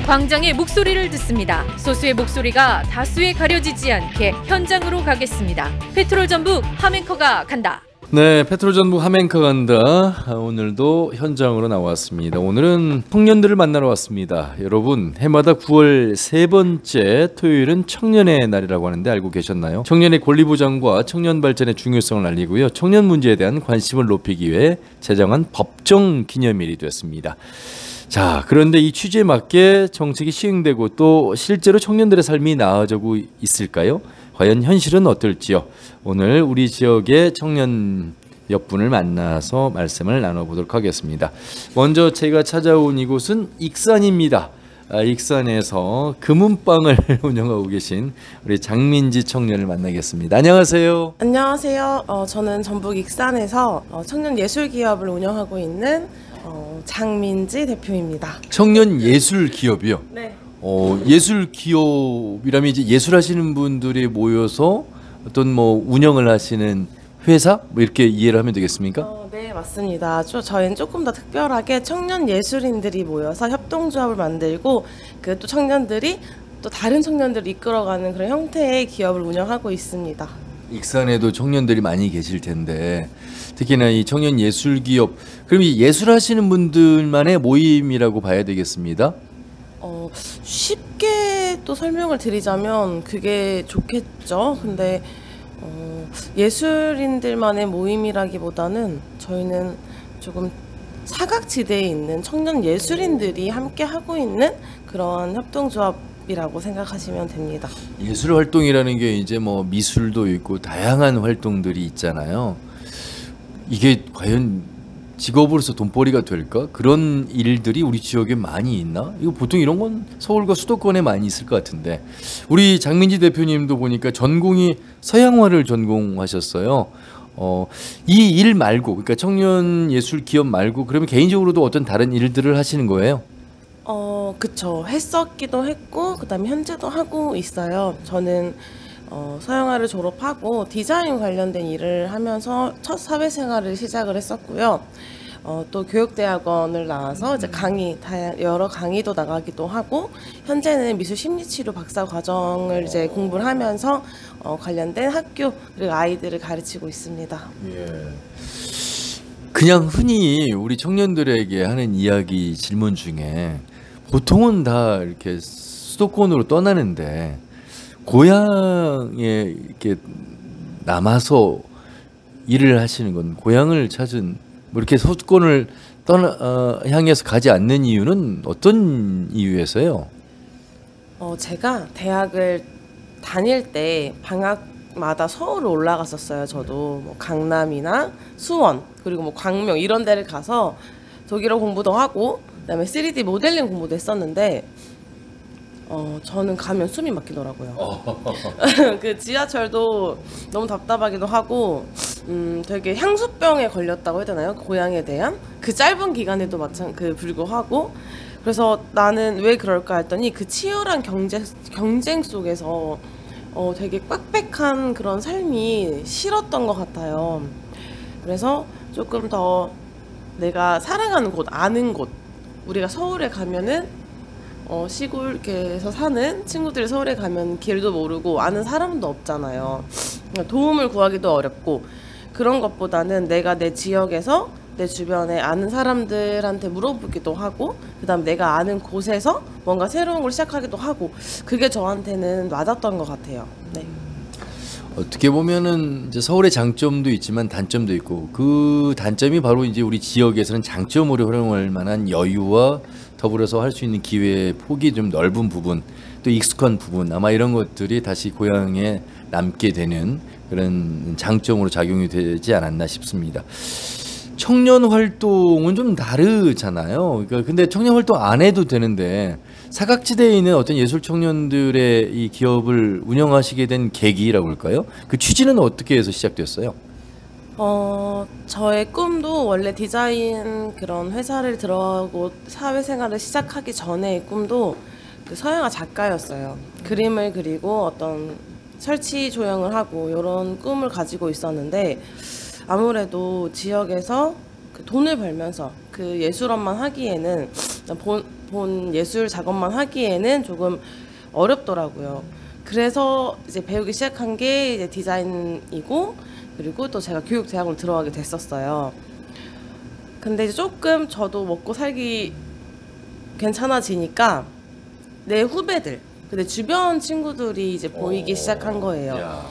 광장의 목소리를 듣습니다. 소수의 목소리가 다수에 가려지지 않게 현장으로 가겠습니다. 페트롤 전북 함앵커가 간다. 네, 페트롤 전북 함앵커 간다. 오늘도 현장으로 나왔습니다. 오늘은 청년들을 만나러 왔습니다. 여러분, 해마다 9월 세 번째 토요일은 청년의 날이라고 하는데 알고 계셨나요? 청년의 권리 보장과 청년 발전의 중요성을 알리고요. 청년 문제에 대한 관심을 높이기 위해 제정한 법정 기념일이 됐습니다. 자, 그런데 이 취지에 맞게 정책이 시행되고 또 실제로 청년들의 삶이 나아지고 있을까요? 과연 현실은 어떨지요? 오늘 우리 지역의 청년 몇 분을 만나서 말씀을 나눠보도록 하겠습니다. 먼저 제가 찾아온 이곳은 익산입니다. 익산에서 금은방을 운영하고 계신 우리 장민지 청년을 만나겠습니다. 안녕하세요. 안녕하세요. 저는 전북 익산에서 청년 예술 기업을 운영하고 있는 장민지 대표입니다. 청년 예술 기업이요? 네. 예술 기업이라면 이제 예술하시는 분들이 모여서 어떤 뭐 운영을 하시는 회사 뭐 이렇게 이해를 하면 되겠습니까? 네, 맞습니다. 저희는 조금 더 특별하게 청년 예술인들이 모여서 협동조합을 만들고 그 또 청년들이 또 다른 청년들을 이끌어가는 그런 형태의 기업을 운영하고 있습니다. 익산에도 청년들이 많이 계실 텐데 특히나 이 청년 예술 기업, 그럼 이 예술하시는 분들만의 모임이라고 봐야 되겠습니다. 쉽게 또 설명을 드리자면 그게 좋겠죠. 근데 예술인들만의 모임이라기보다는 저희는 조금 사각지대에 있는 청년 예술인들이 함께 하고 있는 그런 협동조합이라고 생각하시면 됩니다. 예술 활동이라는 게 이제 뭐 미술도 있고 다양한 활동들이 있잖아요. 이게 과연 직업으로서 돈벌이가 될까? 그런 일들이 우리 지역에 많이 있나? 이거 보통 이런 건 서울과 수도권에 많이 있을 것 같은데 우리 장민지 대표님도 보니까 전공이 서양화를 전공하셨어요. 이 일 말고, 그러니까 청년 예술 기업 말고 그러면 개인적으로도 어떤 다른 일들을 하시는 거예요? 그쵸. 했었기도 했고 그다음에 현재도 하고 있어요. 저는 서양화를 졸업하고 디자인 관련된 일을 하면서 첫 사회생활을 시작을 했었고요. 또 교육대학원을 나와서 이제 여러 강의도 나가기도 하고 현재는 미술심리치료 박사 과정을 이제 공부를 하면서 관련된 학교 그리고 아이들을 가르치고 있습니다. 예. 그냥 흔히 우리 청년들에게 하는 이야기 질문 중에 보통은 다 이렇게 수도권으로 떠나는데 고향에 이렇게 남아서 일을 하시는 건 고향을 찾은 뭐 이렇게 수도권을 향해서 가지 않는 이유는 어떤 이유에서요? 제가 대학을 다닐 때 방학마다 서울을 올라갔었어요. 저도 뭐 강남이나 수원 그리고 뭐 광명 이런 데를 가서 독일어 공부도 하고 그다음에 3D 모델링 공부도 했었는데 저는 가면 숨이 막히더라고요. 그 지하철도 너무 답답하기도 하고 되게 향수병에 걸렸다고 해야 되나요? 고향에 대한 그 짧은 기간에도 불구하고 그래서 나는 왜 그럴까 했더니 그 치열한 경쟁 속에서 되게 빽빽한 그런 삶이 싫었던 것 같아요. 그래서 조금 더 내가 사랑하는 곳, 아는 곳, 우리가 서울에 가면은 시골에서 사는 친구들이 서울에 가면 길도 모르고 아는 사람도 없잖아요. 도움을 구하기도 어렵고 그런 것보다는 내가 내 지역에서 내 주변에 아는 사람들한테 물어보기도 하고 그다음 내가 아는 곳에서 뭔가 새로운 걸 시작하기도 하고 그게 저한테는 맞았던 것 같아요. 네. 어떻게 보면은 이제 서울의 장점도 있지만 단점도 있고 그 단점이 바로 이제 우리 지역에서는 장점으로 활용할 만한 여유와 더불어서 할 수 있는 기회의 폭이 좀 넓은 부분 또 익숙한 부분 아마 이런 것들이 다시 고향에 남게 되는 그런 장점으로 작용이 되지 않았나 싶습니다. 청년 활동은 좀 다르잖아요. 그러니까 근데 청년 활동 안 해도 되는데 사각지대에 있는 어떤 예술 청년들의 이 기업을 운영하시게 된 계기라고 할까요? 그 취지는 어떻게 해서 시작됐어요? 저의 꿈도 원래 디자인 그런 회사를 들어가고 사회생활을 시작하기 전에 꿈도 그 서양화 작가였어요. 그림을 그리고 어떤 설치 조형을 하고 이런 꿈을 가지고 있었는데 아무래도 지역에서 그 돈을 벌면서 그 예술업만 하기에는 기본 예술 작업만 하기에는 조금 어렵더라고요. 그래서 이제 배우기 시작한 게 이제 디자인이고, 그리고 또 제가 교육대학으로 들어가게 됐었어요. 근데 이제 조금 저도 먹고 살기 괜찮아지니까 내 후배들, 근데 주변 친구들이 이제 보이기 시작한 거예요.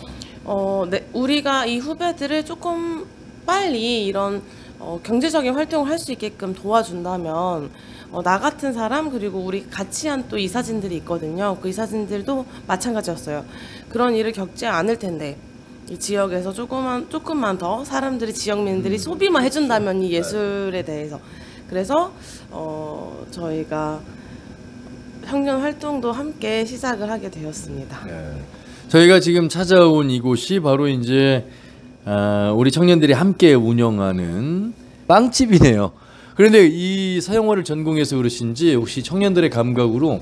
우리가 이 후배들을 조금 빨리 이런 경제적인 활동을 할 수 있게끔 도와준다면 나 같은 사람, 그리고 우리 같이 한 또 이사진들이 있거든요. 그 이사진들도 마찬가지였어요. 그런 일을 겪지 않을 텐데 이 지역에서 조금만 더 사람들이, 지역민들이 소비만 해준다면 이 예술에 대해서, 그래서 저희가 청년 활동도 함께 시작을 하게 되었습니다. 저희가 지금 찾아온 이곳이 바로 이제 우리 청년들이 함께 운영하는 빵집이네요. 그런데 이 서영화를 전공해서 그러신지 혹시 청년들의 감각으로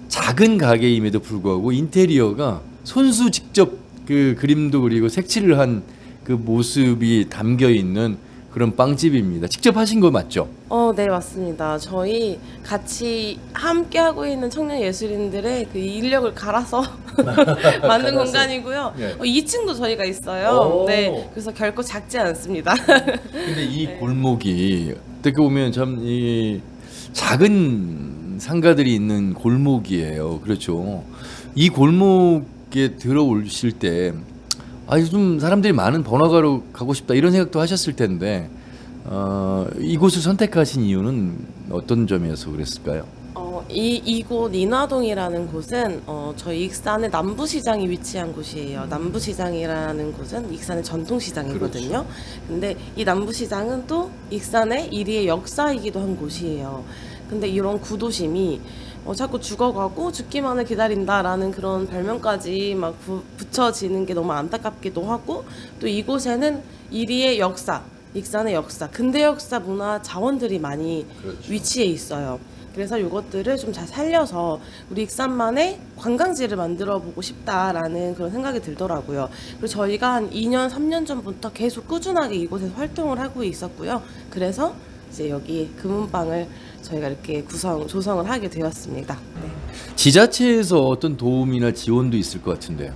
작은 가게임에도 불구하고 인테리어가 손수 직접 그 그림도 그리고 색칠을 한 그 모습이 담겨 있는 그런 빵집입니다. 직접 하신 거 맞죠? 네, 맞습니다. 저희 같이 함께 하고 있는 청년 예술인들의 그 인력을 갈아서 만든 공간이고요. 2층도 저희가 있어요. 네, 그래서 결코 작지 않습니다. 근데 이 골목이 어떻게 보면 참 이 작은 상가들이 있는 골목이에요. 그렇죠. 이 골목에 들어오실 때 좀 사람들이 많은 번화가로 가고 싶다 이런 생각도 하셨을 텐데 이곳을 선택하신 이유는 어떤 점에서 그랬을까요? 이곳 인화동이라는 곳은 저희 익산의 남부시장이 위치한 곳이에요. 남부시장이라는 곳은 익산의 전통시장이거든요. 그렇죠. 근데 이 남부시장은 또 익산의 1위의 역사이기도 한 곳이에요. 근데 이런 구도심이 자꾸 죽어가고 죽기만을 기다린다라는 그런 별명까지 막 붙여지는 게 너무 안타깝기도 하고, 또 이곳에는 1위의 역사, 익산의 역사, 근대 역사 문화 자원들이 많이 위치해 있어요. 그래서 이것들을 좀 잘 살려서 우리 익산만의 관광지를 만들어 보고 싶다라는 그런 생각이 들더라고요. 그리고 저희가 한 2년, 3년 전부터 계속 꾸준하게 이곳에서 활동을 하고 있었고요. 그래서 이제 여기 금은방을 저희가 이렇게 조성을 하게 되었습니다. 지자체에서 어떤 도움이나 지원도 있을 것 같은데요.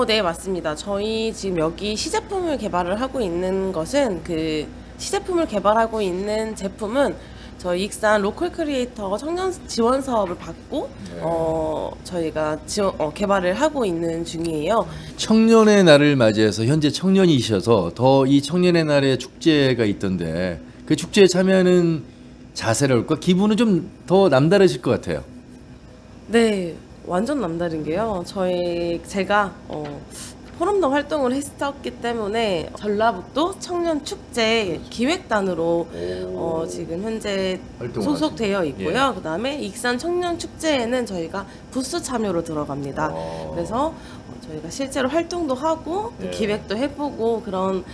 네, 맞습니다. 저희 지금 여기 시제품을 개발을 하고 있는 것은, 그 시제품을 개발하고 있는 제품은 저희 익산 로컬 크리에이터 청년 지원 사업을 받고 저희가 개발을 하고 있는 중이에요. 청년의 날을 맞이해서 현재 청년이셔서 더 이 청년의 날에 축제가 있던데 그 축제에 참여하는 자세랄까 기분은 좀 더 남다르실 것 같아요. 네, 완전 남다른 게요. 제가 포럼도 활동을 했었기 때문에 전라북도 청년 축제 기획단으로 지금 현재 소속되어 있고요. 그다음에 익산 청년 축제에는 저희가 부스 참여로 들어갑니다. 그래서 저희가 실제로 활동도 하고 기획도 해보고 그런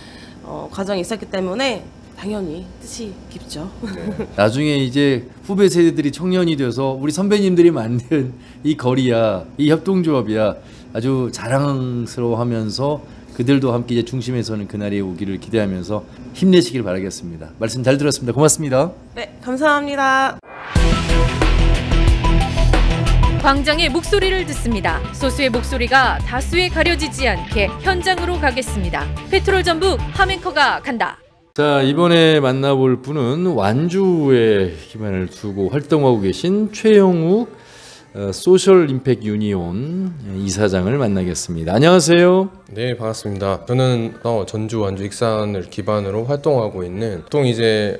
과정이 있었기 때문에 당연히 뜻이 깊죠. 나중에 이제 후배 세대들이 청년이 돼서 우리 선배님들이 만든 이 거리야, 이 협동조합이야 아주 자랑스러워하면서 그들도 함께 이제 중심에서는 그날이 오기를 기대하면서 힘내시길 바라겠습니다. 말씀 잘 들었습니다. 고맙습니다. 네, 감사합니다. 광장의 목소리를 듣습니다. 소수의 목소리가 다수에 가려지지 않게 현장으로 가겠습니다. 페트롤 전북 함앵커가 간다. 자, 이번에 만나볼 분은 완주에 기반을 두고 활동하고 계신 최영욱 소셜 임팩 유니온 이사장을 만나겠습니다. 안녕하세요. 네, 반갑습니다. 저는 전주 완주 익산을 기반으로 활동하고 있는 보통 이제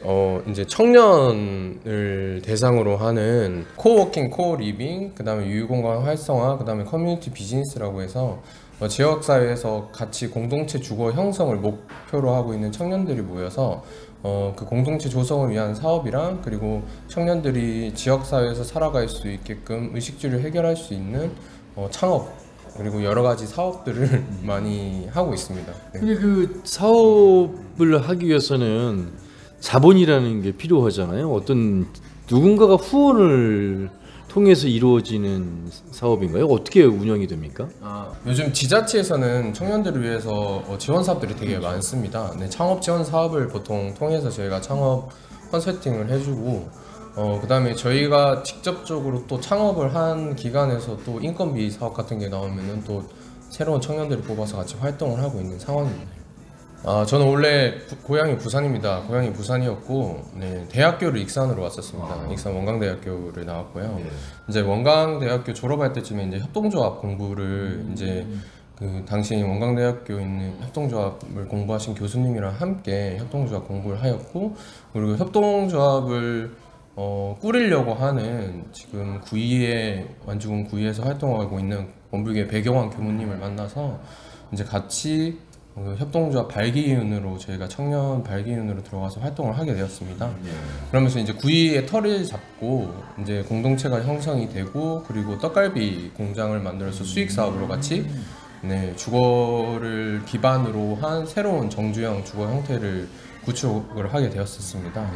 청년을 대상으로 하는 코워킹, 코리빙, 그다음에 유휴공간 활성화, 그다음에 커뮤니티 비즈니스라고 해서 지역사회에서 같이 공동체 주거 형성을 목표로 하고 있는 청년들이 모여서 그 공동체 조성을 위한 사업이랑, 그리고 청년들이 지역사회에서 살아갈 수 있게끔 의식주를 해결할 수 있는 창업, 그리고 여러 가지 사업들을 많이 하고 있습니다. 네. 근데 그 사업을 하기 위해서는 자본이라는 게 필요하잖아요. 어떤 누군가가 후원을 통해서 이루어지는 사업인가요? 어떻게 운영이 됩니까? 요즘 지자체에서는 청년들을 위해서 지원 사업들이 되게 많습니다. 네, 창업 지원 사업을 보통 통해서 저희가 창업 컨설팅을 해주고, 그다음에 저희가 직접적으로 또 창업을 한 기관에서 또 인건비 사업 같은 게 나오면은 또 새로운 청년들을 뽑아서 같이 활동을 하고 있는 상황입니다. 저는 원래 고향이 부산입니다. 고향이 부산이었고, 네, 대학교를 익산으로 왔었습니다. 익산 원광대학교를 나왔고요. 이제 원광대학교 졸업할 때쯤에 이제 협동조합 공부를 이제 그 당시 원광대학교 있는 협동조합을 공부하신 교수님이랑 함께 협동조합 공부를 하였고, 그리고 협동조합을 꾸리려고 하는 지금 구의에 완주군 구의에서 활동하고 있는 원불교의 배경환 교무님을 만나서 이제 같이 협동조합 발기인으로 저희가 청년 발기인으로 들어가서 활동을 하게 되었습니다. 그러면서 이제 구의의 털을 잡고 이제 공동체가 형성이 되고, 그리고 떡갈비 공장을 만들어서 수익 사업으로 같이 네, 주거를 기반으로 한 새로운 정주형 주거 형태를 구축을 하게 되었었습니다.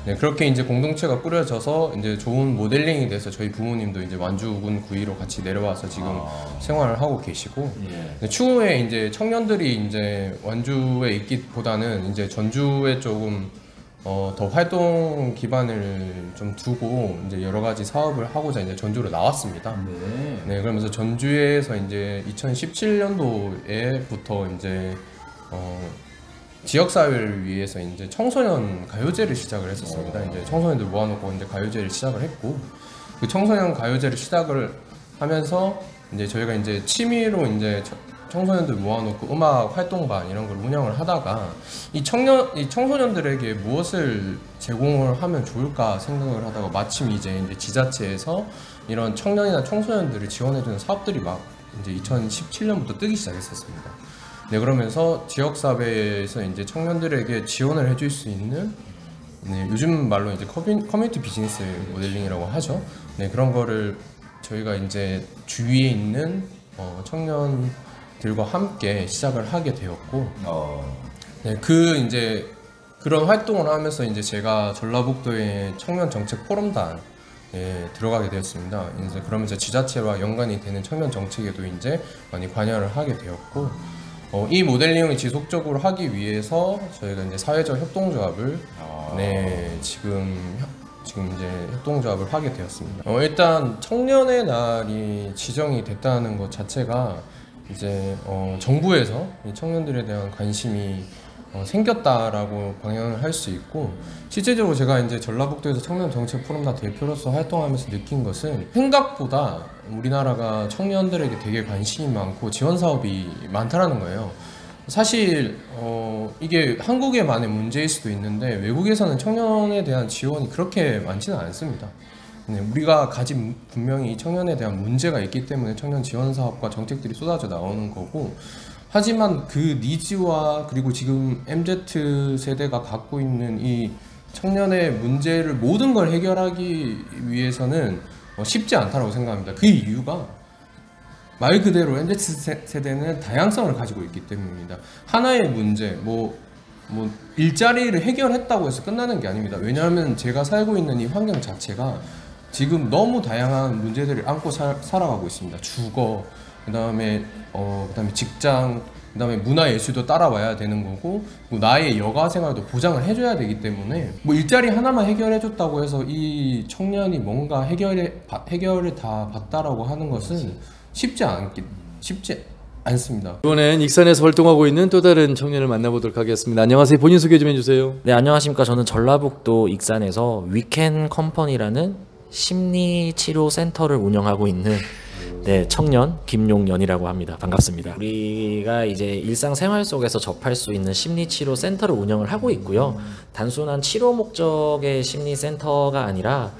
네, 그렇게 이제 공동체가 꾸려져서 이제 좋은 모델링이 돼서 저희 부모님도 이제 완주군 구의로 같이 내려와서 지금 생활을 하고 계시고, 네, 추후에 이제 청년들이 이제 완주에 있기보다는 이제 전주에 조금 더 활동 기반을 좀 두고 이제 여러 가지 사업을 하고자 이제 전주로 나왔습니다. 네, 그러면서 전주에서 이제 2017년도에부터 이제 지역사회를 위해서 이제 청소년 가요제를 시작을 했었습니다. 이제 청소년들 모아놓고 이제 가요제를 시작을 했고, 그 청소년 가요제를 시작을 하면서 이제 저희가 이제 취미로 이제 청소년들 모아놓고 음악 활동반 이런 걸 운영을 하다가 이 청소년들에게 무엇을 제공을 하면 좋을까 생각을 하다가 마침 이제 지자체에서 이런 청년이나 청소년들을 지원해주는 사업들이 막 이제 2017년부터 뜨기 시작했었습니다. 네, 그러면서 지역사회에서 이제 청년들에게 지원을 해줄 수 있는, 네, 요즘 말로 이제 커뮤니티 비즈니스 모델링이라고 하죠. 네, 그런 거를 저희가 이제 주위에 있는 청년들과 함께 시작을 하게 되었고, 네, 이제 그런 활동을 하면서 이제 제가 전라북도의 청년 정책 포럼단 들어가게 되었습니다. 이제 그러면서 지자체와 연관이 되는 청년 정책에도 이제 많이 관여를 하게 되었고, 이 모델링을 지속적으로 하기 위해서 저희가 이제 사회적 협동조합을 네, 지금 이제 협동조합을 하게 되었습니다. 일단 청년의 날이 지정이 됐다는 것 자체가 이제 정부에서 이 청년들에 대한 관심이 생겼다라고 방향을 할 수 있고, 실제적으로 제가 이제 전라북도에서 청년 정책 포럼단 대표로서 활동하면서 느낀 것은 생각보다 우리나라가 청년들에게 되게 관심이 많고 지원 사업이 많다라는 거예요. 사실 이게 한국에만의 문제일 수도 있는데 외국에서는 청년에 대한 지원이 그렇게 많지는 않습니다. 네, 우리가 가진 분명히 청년에 대한 문제가 있기 때문에 청년 지원 사업과 정책들이 쏟아져 나오는 거고, 하지만 그 니즈와 그리고 지금 MZ 세대가 갖고 있는 이 청년의 문제를 모든 걸 해결하기 위해서는 쉽지 않다고 생각합니다. 그 이유가 말 그대로 MZ 세대는 다양성을 가지고 있기 때문입니다. 하나의 문제, 뭐 일자리를 해결했다고 해서 끝나는 게 아닙니다. 왜냐하면 제가 살고 있는 이 환경 자체가 지금 너무 다양한 문제들을 안고 살아가고 있습니다. 주거, 그다음에 직장, 그다음에 문화예술도 따라와야 되는 거고, 나의 여가 생활도 보장을 해줘야 되기 때문에 뭐 일자리 하나만 해결해줬다고 해서 이 청년이 뭔가 해결을 다 받다라고 하는 것은 쉽지 않습니다. 이번엔 익산에서 활동하고 있는 또 다른 청년을 만나보도록 하겠습니다. 안녕하세요. 본인 소개 좀 해주세요. 네, 안녕하십니까. 저는 전라북도 익산에서 위켄 컴퍼니라는 심리치료센터를 운영하고 있는 청년 김용연이라고 합니다. 반갑습니다. 우리가 이제 일상생활 속에서 접할 수 있는 심리치료 센터를 운영을 하고 있고요. 단순한 치료 목적의 심리센터가 아니라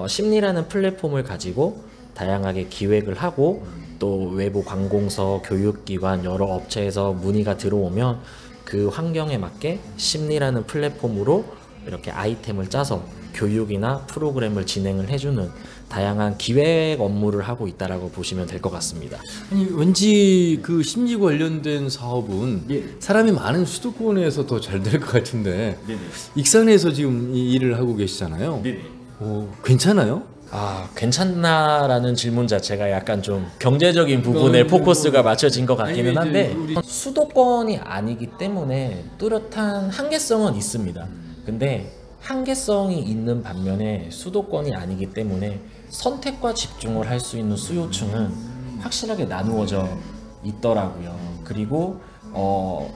심리라는 플랫폼을 가지고 다양하게 기획을 하고, 또 외부 관공서, 교육기관, 여러 업체에서 문의가 들어오면 그 환경에 맞게 심리라는 플랫폼으로 이렇게 아이템을 짜서 교육이나 프로그램을 진행을 해주는 다양한 기획 업무를 하고 있다라고 보시면 될 것 같습니다. 아니, 왠지 그 심리 관련된 사업은 사람이 많은 수도권에서 더 잘 될 것 같은데, 익산에서 지금 이 일을 하고 계시잖아요. 괜찮아요? 괜찮나라는 질문 자체가 약간 좀 경제적인 부분에 포커스가 맞춰진 것 같기는 한데, 수도권이 아니기 때문에 뚜렷한 한계성은 있습니다. 근데 한계성이 있는 반면에 수도권이 아니기 때문에 선택과 집중을 할 수 있는 수요층은 확실하게 나누어져 있더라고요. 그리고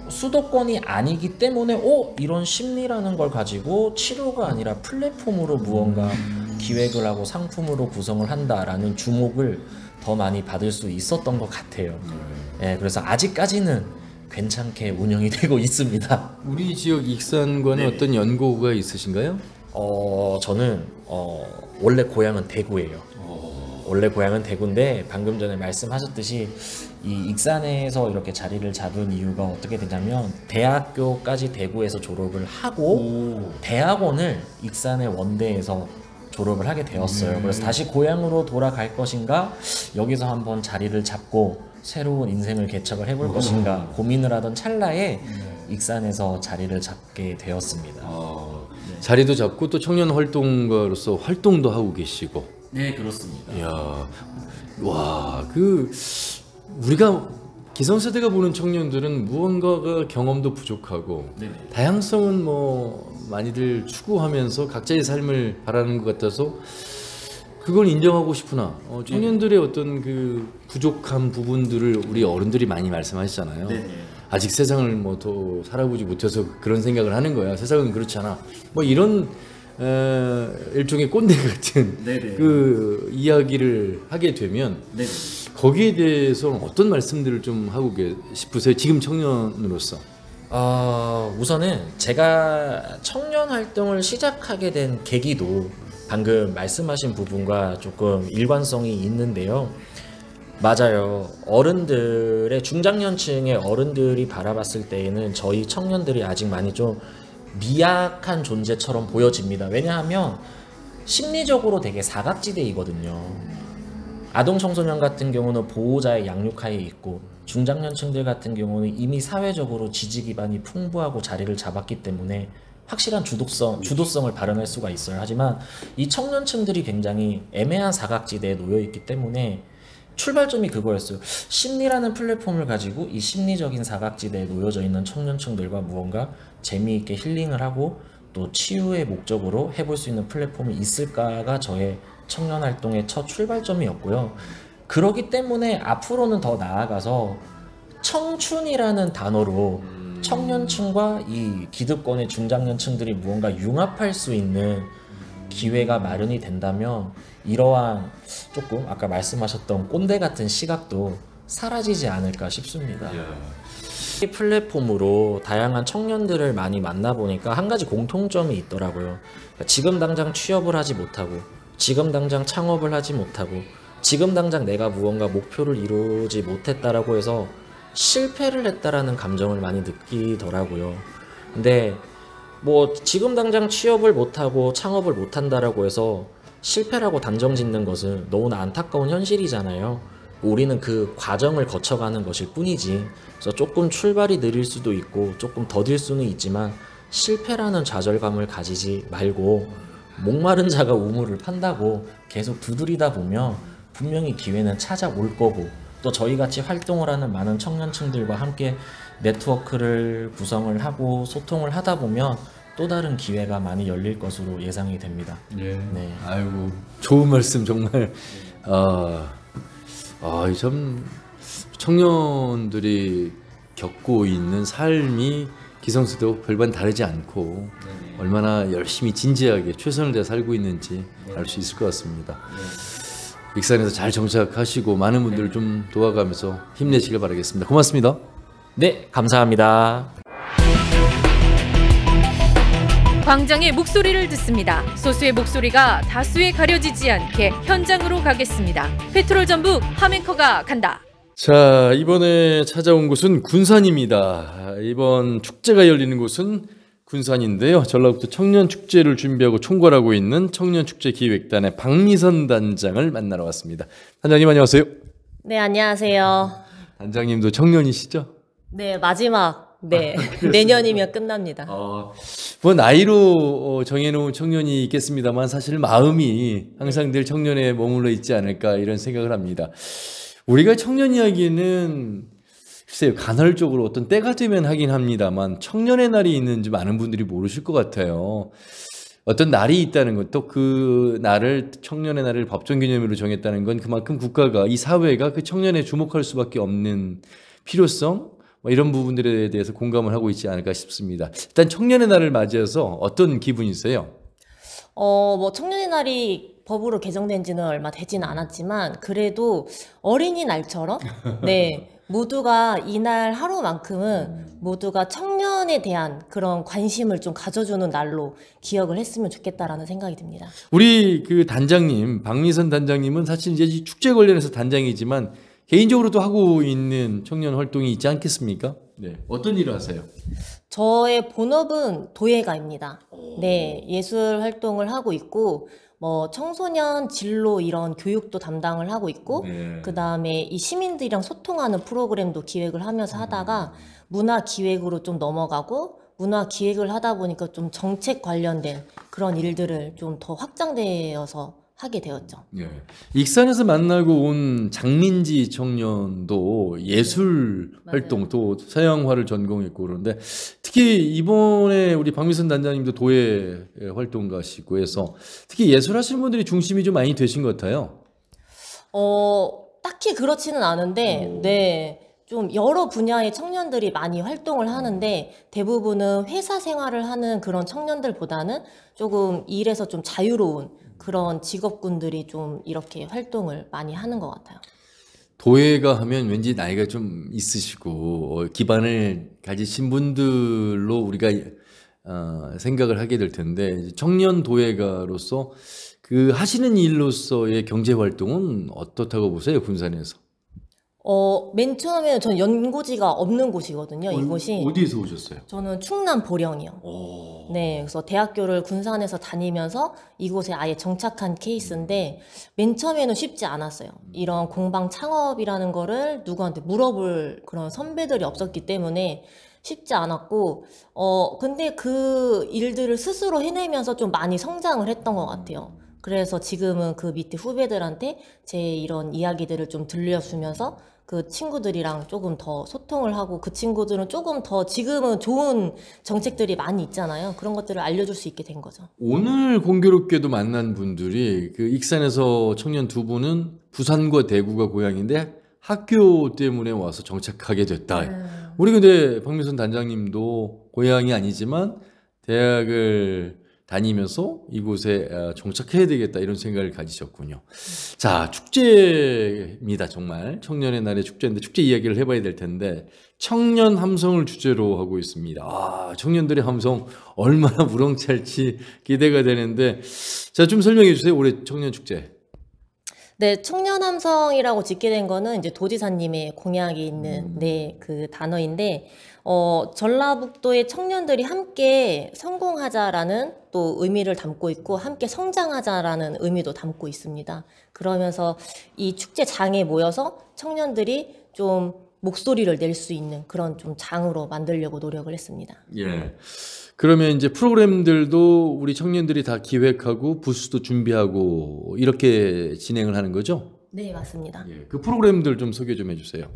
수도권이 아니기 때문에 이런 심리라는 걸 가지고 치료가 아니라 플랫폼으로 무언가 기획을 하고 상품으로 구성을 한다라는 주목을 더 많이 받을 수 있었던 것 같아요. 네, 그래서 아직까지는 괜찮게 운영이 되고 있습니다. 우리 지역 익산과는 어떤 연고가 있으신가요? 저는 원래 고향은 대구예요. 원래 고향은 대구인데 방금 전에 말씀하셨듯이 이 익산에서 이렇게 자리를 잡은 이유가 어떻게 되냐면 대학교까지 대구에서 졸업을 하고 대학원을 익산의 원대에서 졸업을 하게 되었어요. 그래서 다시 고향으로 돌아갈 것인가, 여기서 한번 자리를 잡고 새로운 인생을 개척을 해볼 것인가 고민을 하던 찰나에 익산에서 자리를 잡게 되었습니다. 자리도 잡고 또 청년 활동가로서 활동도 하고 계시고. 네, 그렇습니다. 이야, 와, 우리가 기성세대가 보는 청년들은 무언가가 경험도 부족하고 다양성은 뭐 많이들 추구하면서 각자의 삶을 바라는 것 같아서 그걸 인정하고 싶으나 청년들의 어떤 그 부족한 부분들을 우리 어른들이 많이 말씀하시잖아요. 아직 세상을 뭐 더 살아보지 못해서 그런 생각을 하는 거야. 세상은 그렇지 않아. 뭐 이런 일종의 꼰대 같은 그 이야기를 하게 되면 거기에 대해서 어떤 말씀들을 좀 하고 싶으세요? 지금 청년으로서. 우선은 제가 청년 활동을 시작하게 된 계기도 방금 말씀하신 부분과 조금 일관성이 있는데요. 맞아요. 어른들의 중장년층의 어른들이 바라봤을 때에는 저희 청년들이 아직 많이 좀 미약한 존재처럼 보여집니다. 왜냐하면 심리적으로 되게 사각지대이거든요. 아동 청소년 같은 경우는 보호자의 양육하에 있고 중장년층들 같은 경우는 이미 사회적으로 지지 기반이 풍부하고 자리를 잡았기 때문에 확실한 주도성을 발현할 수가 있어요. 하지만 이 청년층들이 굉장히 애매한 사각지대에 놓여 있기 때문에 출발점이 그거였어요. 심리라는 플랫폼을 가지고 이 심리적인 사각지대에 놓여져 있는 청년층들과 무언가 재미있게 힐링을 하고 또 치유의 목적으로 해볼 수 있는 플랫폼이 있을까가 저의 청년 활동의 첫 출발점이었고요. 그렇기 때문에 앞으로는 더 나아가서 청춘이라는 단어로 청년층과 이 기득권의 중장년층들이 무언가 융합할 수 있는 기회가 마련이 된다면 이러한 조금 아까 말씀하셨던 꼰대 같은 시각도 사라지지 않을까 싶습니다. 이 플랫폼으로 다양한 청년들을 많이 만나보니까 한 가지 공통점이 있더라고요. 지금 당장 취업을 하지 못하고 지금 당장 창업을 하지 못하고 지금 당장 내가 무언가 목표를 이루지 못했다라고 해서 실패를 했다라는 감정을 많이 느끼더라고요. 근데 뭐 지금 당장 취업을 못하고 창업을 못한다라고 해서 실패라고 단정 짓는 것은 너무나 안타까운 현실이잖아요. 우리는 그 과정을 거쳐가는 것일 뿐이지. 그래서 조금 출발이 느릴 수도 있고 조금 더딜 수는 있지만 실패라는 좌절감을 가지지 말고 목마른 자가 우물을 판다고 계속 두드리다 보면 분명히 기회는 찾아올 거고, 또 저희같이 활동을 하는 많은 청년층들과 함께 네트워크를 구성을 하고 소통을 하다 보면 또 다른 기회가 많이 열릴 것으로 예상이 됩니다. 네. 아이고, 좋은 말씀 정말. 참 청년들이 겪고 있는 삶이 기성세대와 별반 다르지 않고 얼마나 열심히 진지하게 최선을 다해 살고 있는지 알 수 있을 것 같습니다. 익산에서 잘 정착하시고 많은 분들 좀 도와가면서 힘내시길 바라겠습니다. 고맙습니다. 네, 감사합니다. 광장의 목소리를 듣습니다. 소수의 목소리가 다수에 가려지지 않게 현장으로 가겠습니다. 페트롤 전북 함앵커가 간다. 자, 이번에 찾아온 곳은 군산입니다. 이번 축제가 열리는 곳은 군산인데요. 전라북도 청년축제를 준비하고 총괄하고 있는 청년축제 기획단의 박미선 단장을 만나러 왔습니다. 단장님 안녕하세요. 네, 안녕하세요. 단장님도 청년이시죠? 네, 마지막. 네, 내년이면 끝납니다. 뭐 나이로 정해놓은 청년이 있겠습니다만 사실 마음이 항상 늘 청년에 머물러 있지 않을까 이런 생각을 합니다. 우리가 청년 이야기는 글쎄요, 간헐적으로 어떤 때가 되면 하긴 합니다만 청년의 날이 있는지 많은 분들이 모르실 것 같아요. 어떤 날이 있다는 것도 그 날을 청년의 날을 법정기념일로 정했다는 건 그만큼 국가가 이 사회가 그 청년에 주목할 수밖에 없는 필요성 뭐 이런 부분들에 대해서 공감을 하고 있지 않을까 싶습니다. 일단 청년의 날을 맞이해서 어떤 기분이세요? 뭐 청년의 날이 법으로 개정된 지는 얼마 되지는 않았지만 그래도 어린이날처럼 네. 모두가 이날 하루만큼은 모두가 청년에 대한 그런 관심을 좀 가져주는 날로 기억을 했으면 좋겠다라는 생각이 듭니다. 우리 그 단장님, 박미선 단장님은 사실 이제 축제 관련해서 단장이지만 개인적으로도 하고 있는 청년 활동이 있지 않겠습니까? 네. 어떤 일을 하세요? 저의 본업은 도예가입니다. 네, 예술 활동을 하고 있고 뭐 청소년 진로 이런 교육도 담당을 하고 있고 네. 그다음에 이 시민들이랑 소통하는 프로그램도 기획을 하면서 하다가 문화 기획으로 좀 넘어가고 문화 기획을 하다 보니까 좀 정책 관련된 그런 일들을 좀 더 확장되어서 하게 되었죠. 네. 익산에서 만나고 온 장민지 청년도 예술 활동 또 서양화를 전공했고 그런데 특히 이번에 우리 박미선 단장님도 도예 활동가시고 해서 특히 예술 하시는 분들이 중심이 좀 많이 되신 것 같아요. 딱히 그렇지는 않은데 네. 좀 여러 분야의 청년들이 많이 활동을 하는데 대부분은 회사 생활을 하는 그런 청년들보다는 조금 일에서 좀 자유로운 그런 직업군들이 좀 이렇게 활동을 많이 하는 것 같아요. 도예가 하면 왠지 나이가 좀 있으시고 기반을 가지신 분들로 우리가 생각을 하게 될 텐데 청년 도예가로서 그 하시는 일로서의 경제 활동은 어떻다고 보세요, 군산에서? 맨 처음에는 전 연고지가 없는 곳이거든요. 이곳이. 어디에서 오셨어요? 저는 충남 보령이요. 네, 그래서 대학교를 군산에서 다니면서 이곳에 아예 정착한 케이스인데 맨 처음에는 쉽지 않았어요. 이런 공방 창업이라는 거를 누구한테 물어볼 그런 선배들이 없었기 때문에 쉽지 않았고 근데 그 일들을 스스로 해내면서 좀 많이 성장을 했던 것 같아요. 그래서 지금은 그 밑에 후배들한테 제 이런 이야기들을 좀 들려주면서 그 친구들이랑 조금 더 소통을 하고 그 친구들은 조금 더 지금은 좋은 정책들이 많이 있잖아요. 그런 것들을 알려줄 수 있게 된 거죠. 오늘 공교롭게도 만난 분들이 그 익산에서 청년 두 분은 부산과 대구가 고향인데 학교 때문에 와서 정착하게 됐다. 우리 근데 박미선 단장님도 고향이 아니지만 대학을 다니면서 이곳에 정착해야 되겠다 이런 생각을 가지셨군요. 자, 축제입니다. 정말 청년의 날의 축제인데 축제 이야기를 해봐야 될 텐데 청년 함성을 주제로 하고 있습니다. 청년들의 함성 얼마나 무렁찰지 기대가 되는데 자, 좀 설명해 주세요. 올해 청년 축제. 네, 청년함성이라고 짓게 된 거는 이제 도지사님의 공약이 있는 그 단어인데 전라북도의 청년들이 함께 성공하자라는 또 의미를 담고 있고 함께 성장하자라는 의미도 담고 있습니다. 그러면서 이 축제장에 모여서 청년들이 좀 목소리를 낼 수 있는 그런 좀 장으로 만들려고 노력을 했습니다. 예. 그러면 이제 프로그램들도 우리 청년들이 다 기획하고 부스도 준비하고 이렇게 진행을 하는 거죠? 네, 맞습니다. 예. 그 프로그램들 좀 소개 좀 해주세요.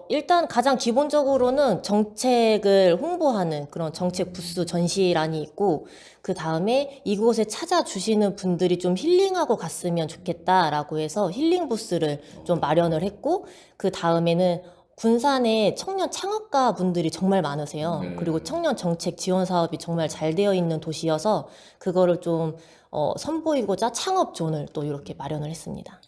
일단 가장 기본적으로는 정책을 홍보하는 그런 정책 부스 전시란이 있고 그 다음에 이곳에 찾아주시는 분들이 좀 힐링하고 갔으면 좋겠다라고 해서 힐링 부스를 좀 마련을 했고 그 다음에는 군산에 청년 창업가 분들이 정말 많으세요. 그리고 청년 정책 지원 사업이 정말 잘 되어 있는 도시여서 그거를 좀 선보이고자 창업존을 또 이렇게 마련을 했습니다.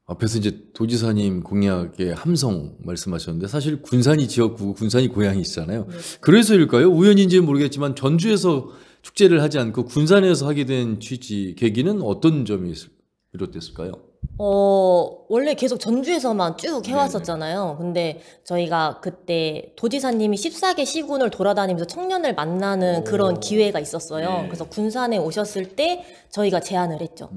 앞에서 이제 도지사님 공약의 함성 말씀하셨는데 사실 군산이 지역구고 군산이 고향이시잖아요. 그래서일까요? 우연인지는 모르겠지만 전주에서 축제를 하지 않고 군산에서 하게 된 취지 계기는 어떤 점이 비롯됐을까요? 원래 계속 전주에서만 쭉 해왔었잖아요. 근데 저희가 그때 도지사님이 14개 시군을 돌아다니면서 청년을 만나는 그런 기회가 있었어요. 그래서 군산에 오셨을 때 저희가 제안을 했죠.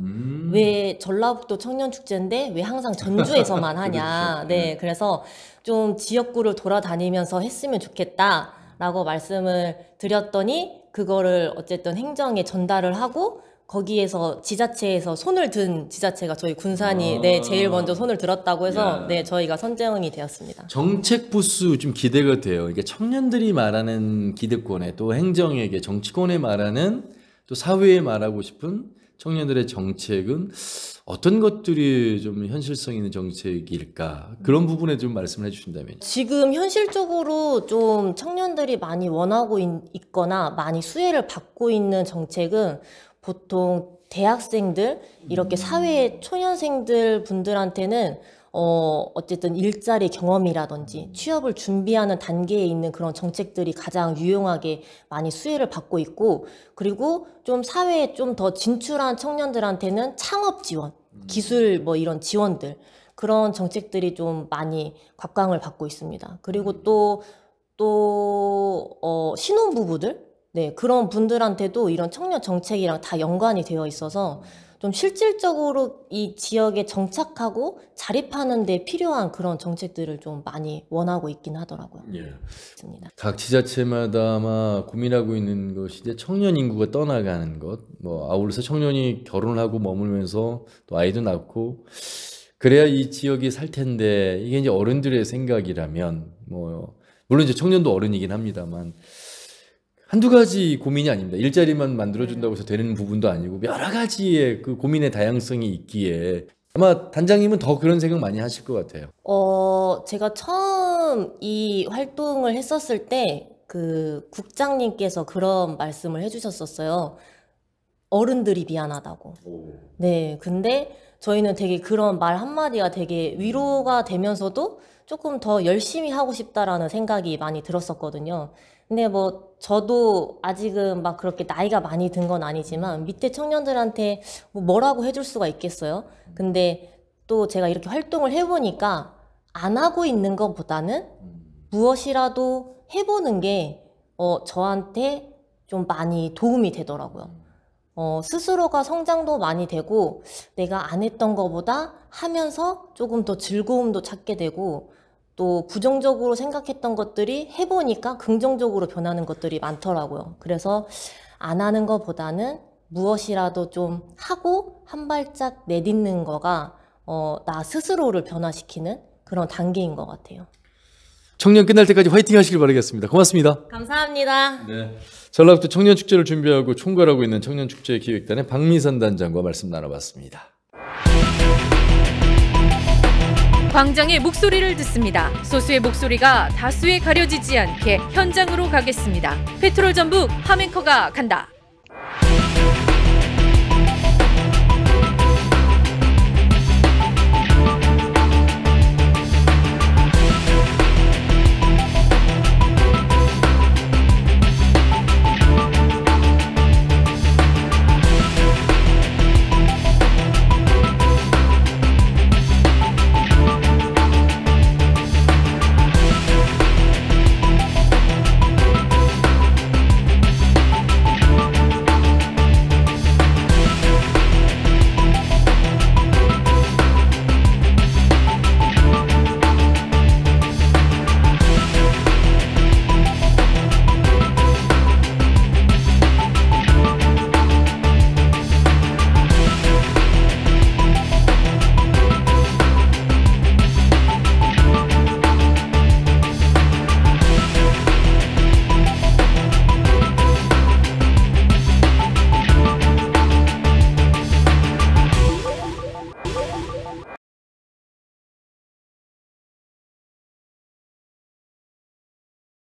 왜 전라북도 청년축제인데 왜 항상 전주에서만 하냐. 네, 그래서 좀 지역구를 돌아다니면서 했으면 좋겠다라고 말씀을 드렸더니 그거를 어쨌든 행정에 전달을 하고 거기에서 지자체에서 손을 든 지자체가 저희 군산이 제일 먼저 손을 들었다고 해서 저희가 선정이 되었습니다. 정책 부스 좀 기대가 돼요. 이게 청년들이 말하는 기득권에 또 행정에게 정치권에 말하는 또 사회에 말하고 싶은 청년들의 정책은 어떤 것들이 좀 현실성 있는 정책일까? 그런 부분에 좀 말씀을 해주신다면요. 지금 현실적으로 좀 청년들이 많이 원하고 있거나 많이 수혜를 받고 있는 정책은 보통 대학생들, 이렇게 사회 초년생들 분들한테는 어쨌든 일자리 경험이라든지 취업을 준비하는 단계에 있는 그런 정책들이 가장 유용하게 많이 수혜를 받고 있고, 그리고 좀 사회에 좀 더 진출한 청년들한테는 창업 지원, 기술 뭐 이런 지원들, 그런 정책들이 좀 많이 곽광을 받고 있습니다. 그리고 또 신혼부부들, 네, 그런 분들한테도 이런 청년 정책이랑 다 연관이 되어 있어서 좀 실질적으로 이 지역에 정착하고 자립하는 데 필요한 그런 정책들을 좀 많이 원하고 있긴 하더라고요. 예. 있습니다. 각 지자체마다 아마 고민하고 있는 것이 이제 청년 인구가 떠나가는 것, 뭐 아울러서 청년이 결혼하고 머물면서 또 아이도 낳고 그래야 이 지역이 살 텐데, 이게 이제 어른들의 생각이라면 뭐 물론 이제 청년도 어른이긴 합니다만 한두 가지 고민이 아닙니다. 일자리만 만들어준다고 해서 되는 부분도 아니고 여러 가지의 그 고민의 다양성이 있기에 아마 단장님은 더 그런 생각 많이 하실 것 같아요. 제가 처음 이 활동을 했었을 때 그 국장님께서 그런 말씀을 해주셨었어요. 어른들이 미안하다고. 네, 근데 저희는 되게 그런 말 한마디가 되게 위로가 되면서도 조금 더 열심히 하고 싶다라는 생각이 많이 들었었거든요. 근데 뭐 저도 아직은 막 그렇게 나이가 많이 든 건 아니지만 밑에 청년들한테 뭐라고 해줄 수가 있겠어요. 근데 또 제가 이렇게 활동을 해보니까 안 하고 있는 것보다는 무엇이라도 해보는 게 저한테 좀 많이 도움이 되더라고요. 스스로가 성장도 많이 되고 내가 안 했던 것보다 하면서 조금 더 즐거움도 찾게 되고, 또 부정적으로 생각했던 것들이 해보니까 긍정적으로 변하는 것들이 많더라고요. 그래서 안 하는 것보다는 무엇이라도 좀 하고 한 발짝 내딛는 거가 나 스스로를 변화시키는 그런 단계인 것 같아요. 청년 끝날 때까지 화이팅 하시길 바라겠습니다. 고맙습니다. 감사합니다. 네. 전라북도 청년축제를 준비하고 총괄하고 있는 청년축제 기획단의 박미선 단장과 말씀 나눠봤습니다. 광장의 목소리를 듣습니다. 소수의 목소리가 다수에 가려지지 않게 현장으로 가겠습니다. 페트롤 전북 함앵커가 간다.